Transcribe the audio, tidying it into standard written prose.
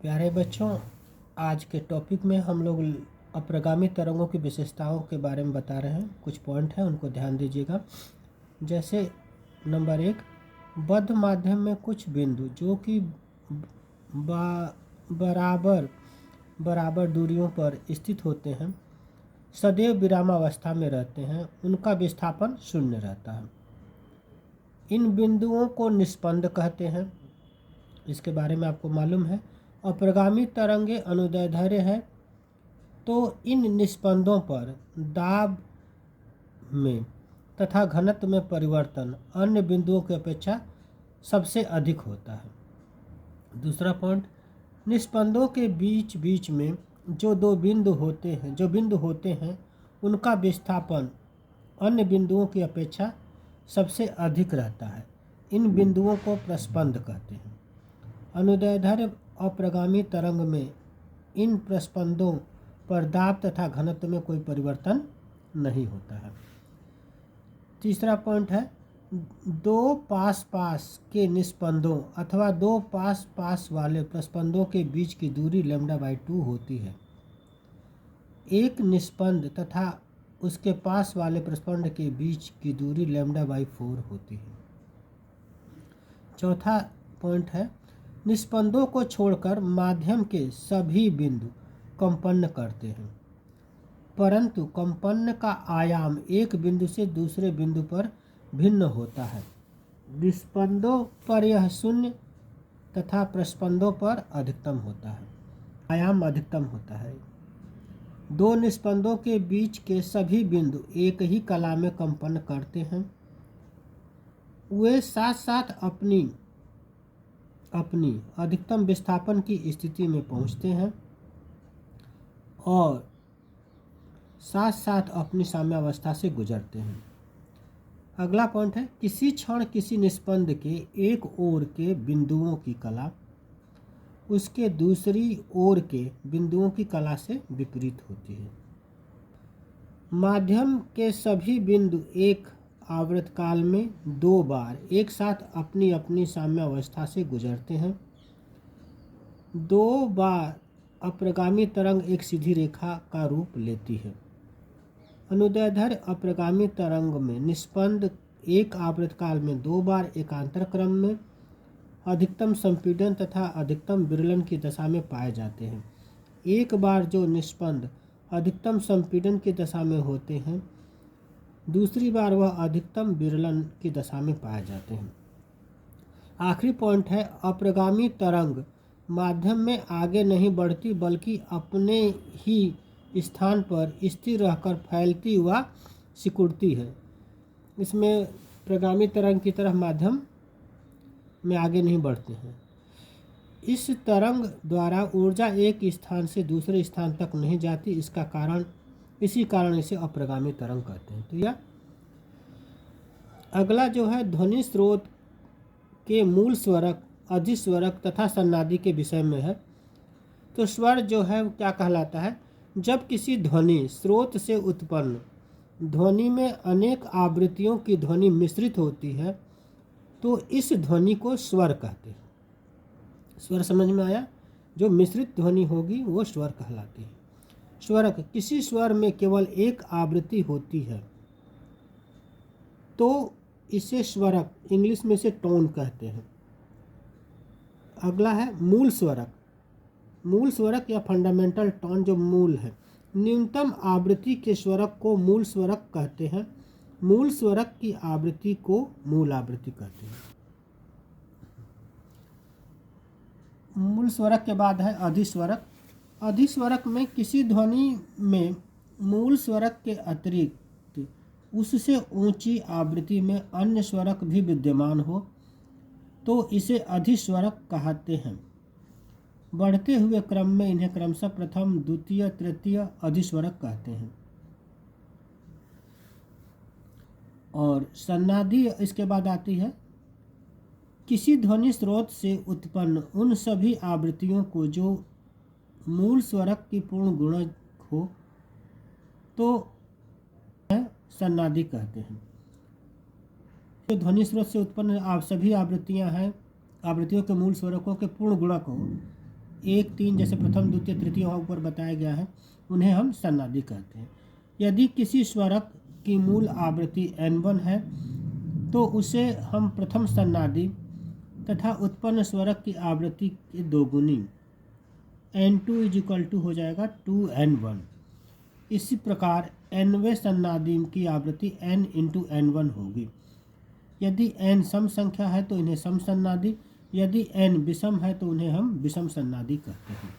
प्यारे बच्चों, आज के टॉपिक में हम लोग अप्रगामी तरंगों की विशेषताओं के बारे में बता रहे हैं। कुछ पॉइंट हैं, उनको ध्यान दीजिएगा। जैसे नंबर 1, बद्ध माध्यम में कुछ बिंदु जो कि बराबर दूरियों पर स्थित होते हैं, सदैव विरामावस्था में रहते हैं, उनका विस्थापन शून्य रहता है। इन बिंदुओं को निस्पंद कहते हैं। इसके बारे में आपको मालूम है। अप्रगामी तरंगे अनुदैर्ध्य है, तो इन निस्पंदों पर दाब में तथा घनत्व में परिवर्तन अन्य बिंदुओं की अपेक्षा सबसे अधिक होता है। दूसरा पॉइंट, निस्पंदों के बीच में जो बिंदु होते हैं उनका विस्थापन अन्य बिंदुओं की अपेक्षा सबसे अधिक रहता है। इन बिंदुओं को प्रस्पंद कहते हैं। अनुदैर्ध्य अप्रगामी तरंग में इन प्रस्पंदों पर दाब तथा घनत्व में कोई परिवर्तन नहीं होता है। तीसरा पॉइंट है, दो पास के निस्पंदों अथवा दो पास वाले प्रस्पंदों के बीच की दूरी λ/2 होती है। एक निस्पंद तथा उसके पास वाले प्रस्पंद के बीच की दूरी λ/4 होती है। चौथा पॉइंट है, निस्पंदों को छोड़कर माध्यम के सभी बिंदु कंपन करते हैं, परंतु कंपन का आयाम एक बिंदु से दूसरे बिंदु पर भिन्न होता है। निस्पंदों पर यह शून्य तथा प्रस्पंदों पर अधिकतम होता है, आयाम अधिकतम होता है। दो निस्पंदों के बीच के सभी बिंदु एक ही कला में कंपन करते हैं। वे साथ साथ अपनी अधिकतम विस्थापन की स्थिति में पहुंचते हैं और साथ साथ अपनी साम्यावस्था से गुजरते हैं। अगला पॉइंट है, किसी क्षण किसी निस्पंद के एक ओर के बिंदुओं की कला उसके दूसरी ओर के बिंदुओं की कला से विपरीत होती है। माध्यम के सभी बिंदु एक आवर्तकाल में 2 बार एक साथ अपनी साम्यावस्था से गुजरते हैं। 2 बार अप्रगामी तरंग एक सीधी रेखा का रूप लेती है। अनुदैर्ध्य अप्रगामी तरंग में निस्पंद एक आवर्तकाल में 2 बार एकांतर क्रम में अधिकतम संपीड़न तथा अधिकतम विरलन की दशा में पाए जाते हैं। एक बार जो निस्पंद अधिकतम संपीड़न की दशा में होते हैं, दूसरी बार वह अधिकतम विरलन की दशा में पाए जाते हैं। आखिरी पॉइंट है, अप्रगामी तरंग माध्यम में आगे नहीं बढ़ती बल्कि अपने ही स्थान पर स्थिर रहकर फैलती व सिकुड़ती है। इसमें प्रगामी तरंग की तरह माध्यम में आगे नहीं बढ़ते हैं। इस तरंग द्वारा ऊर्जा एक स्थान से दूसरे स्थान तक नहीं जाती, इसी कारण इसे अप्रगामी तरंग कहते हैं। तो यह अगला जो है, ध्वनि स्रोत के मूल स्वरक, अधिस्वरक तथा सन्नादि के विषय में है। तो स्वर जो है क्या कहलाता है? जब किसी ध्वनि स्रोत से उत्पन्न ध्वनि में अनेक आवृत्तियों की ध्वनि मिश्रित होती है तो इस ध्वनि को स्वर कहते हैं। स्वर समझ में आया? जो मिश्रित ध्वनि होगी वो स्वर कहलाती है। स्वरक, किसी स्वर में केवल एक आवृत्ति होती है तो इसे स्वरक, इंग्लिश में इसे टोन कहते हैं। अगला है मूल स्वरक। मूल स्वरक या फंडामेंटल टोन जो मूल है, न्यूनतम आवृत्ति के स्वरक को मूल स्वरक कहते हैं। मूल स्वरक की आवृत्ति को मूल आवृत्ति कहते हैं। मूल स्वरक के बाद है अधिस्वरक। अधिस्वरक में किसी ध्वनि में मूल स्वरक के अतिरिक्त उससे ऊंची आवृत्ति में अन्य स्वरक भी विद्यमान हो तो इसे अधिस्वरक कहते हैं। बढ़ते हुए क्रम में इन्हें क्रमशः प्रथम, द्वितीय, तृतीय अधिस्वरक कहते हैं। और सन्नादि इसके बाद आती है। किसी ध्वनि स्रोत से उत्पन्न उन सभी आवृत्तियों को जो मूल स्वरक की पूर्ण गुणज हो तो सन्नादि कहते हैं। जो ध्वनि स्रोत से उत्पन्न सभी आवृत्तियां हैं, आवृत्तियों के मूल स्वरकों के पूर्ण गुणक हो 1, 3 जैसे प्रथम द्वितीय तृतीय वहाँ ऊपर बताया गया है, उन्हें हम सन्नादि कहते हैं। यदि किसी स्वरक की मूल आवृत्ति n1 है तो उसे हम प्रथम सन्नादि तथा उत्पन्न स्वरक की आवृत्ति की दोगुनी n2 = हो जाएगा 2n1। इसी प्रकार nवें सन्नादि की आवृत्ति n × n1 होगी। यदि n सम संख्या है तो इन्हें सम सन्नादि, यदि n विषम है तो उन्हें हम विषम सन्नादि कहते हैं।